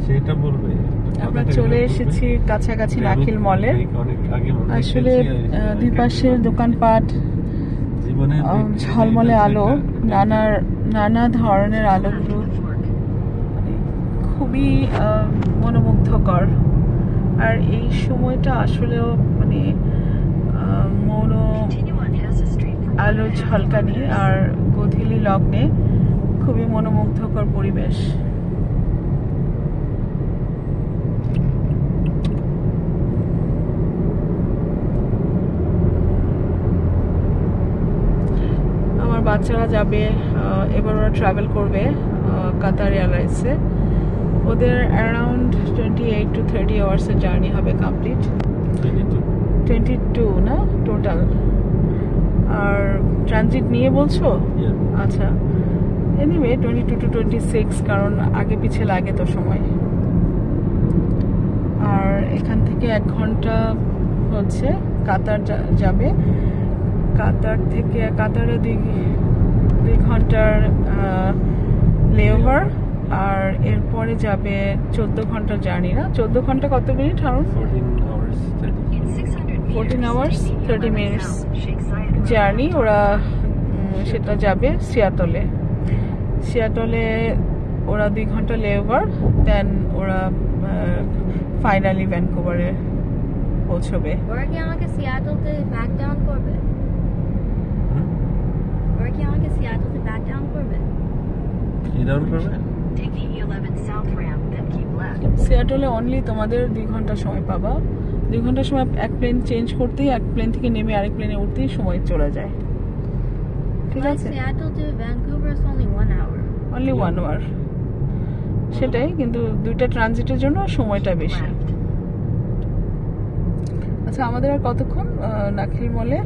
সেটা বলবে। আমরা চলে এসেছি কাছাকাছি নাখিল মলে। আসলে দুই পাশের দোকানপাট, ঝলমলে আলো, নানা ধরনের আলোগুলো খুবই মনোমুগ্ধকর। আর এই সময়টা আসলেও মানে আলো ঝলকানি আর গোধূলি লগ্নে খুবই মনোমুগ্ধকর পরিবেশ। আমার বাচ্চারা যাবে, এবার ওরা ট্রাভেল করবে কাতার এয়ারলাইন্সে। ওদের অ্যারাউন্ড 28 to 30 আওয়ার্সের জার্নি হবে কমপ্লিট। 22 না টোটাল? আর ট্রানজিট নিয়ে বলছো? আচ্ছা, এনিওয়ে 22 to 26, কারণ আগে পিছে লাগে তো সময়। আর এখান থেকে 1 ঘন্টা হচ্ছে কাতার যাবে। কাতার থেকে কাতারে 2 ঘন্টার লেওভার, আর এরপরে যাবে 14 ঘন্টার জার্নি। না 14 ঘন্টা কত মিনিট? 14 hours 30 minutes journey. ওরা সেটা যাবে সিয়াটলে ওরা 2 ঘন্টা লেওভার, দেন ওরা ফাইনালি ভ্যানকুভারে পৌঁছবে। ওরা কি আমাকে সিয়াটলতে ব্যাক ডাউন করবে? সিয়াটলে অনলি তোমাদের 2 ঘন্টা সময় পাবা। 2 ঘন্টা সময় এক প্লেন চেঞ্জ করতেই, এক প্লেন থেকে নেমে আরেক প্লেনে উঠতেই সময় চলে যায়। ঠিক আছে, অনলি 1 আওয়ার। সেটাই, কিন্তু 2টা ট্রানজিটের জন্য সময়টা বেশি। আচ্ছা, আমাদের আর কতক্ষণ নাখিল মলে?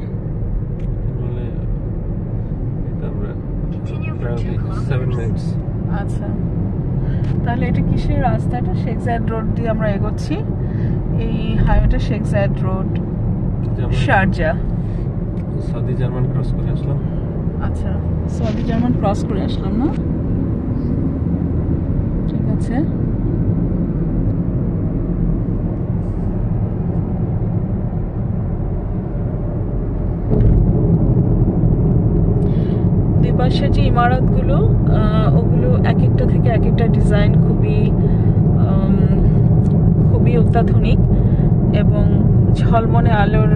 আচ্ছা, তাহলে এটা কিসের রাস্তাটা? শেখ জায়েদ রোড দিয়ে আমরা এগোচ্ছি। এই হাইওয়েটা Sheikh Zayed Road, Sharjah. Saudi German cross করে আসলাম। আচ্ছা, সৌদি জার্মান ক্রস করে আসলাম না? ঠিক আছে। পাশের যে ইমারতগুলো, ওগুলো এক একটা থেকে এক একটা ডিজাইন খুবই অত্যাধুনিক এবং ঝলমলে আলোর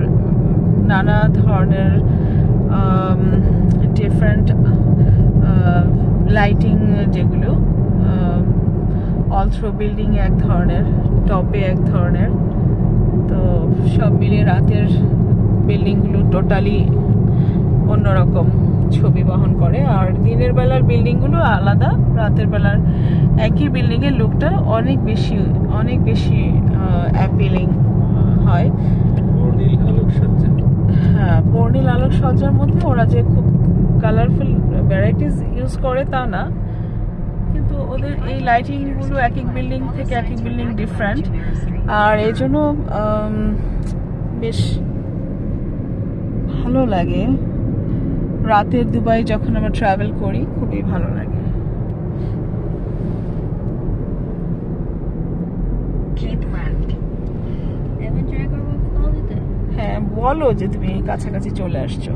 নানা ধরনের ডিফারেন্ট লাইটিং, যেগুলো অল থ্রো বিল্ডিং এক ধরনের, টপে এক ধরনের। তো সব মিলিয়ে রাতের বিল্ডিংগুলো টোটালি অন্যরকম ছবি বহন করে। আর দিনের বেলার বিল্ডিংগুলো আলাদা, রাতের বেলার একই বিল্ডিংয়ের লুকটা অনেক বেশি অ্যাপিলিং হয়। হ্যাঁ, বর্ণিল আলোকসজ্জার মধ্যে ওরা যে খুব কালারফুল ভ্যারাইটিস ইউজ করে তা না, কিন্তু ওদের এই লাইটিংগুলো এক এক বিল্ডিং থেকে এক এক বিল্ডিং ডিফারেন্ট। আর এই জন্য বেশ ভালো লাগে। রাতের দুবাই যখন আমরা ট্রাভেল করি খুবই ভালো লাগে। হ্যাঁ, বলো যে তুমি কাছাকাছি চলে আসছো।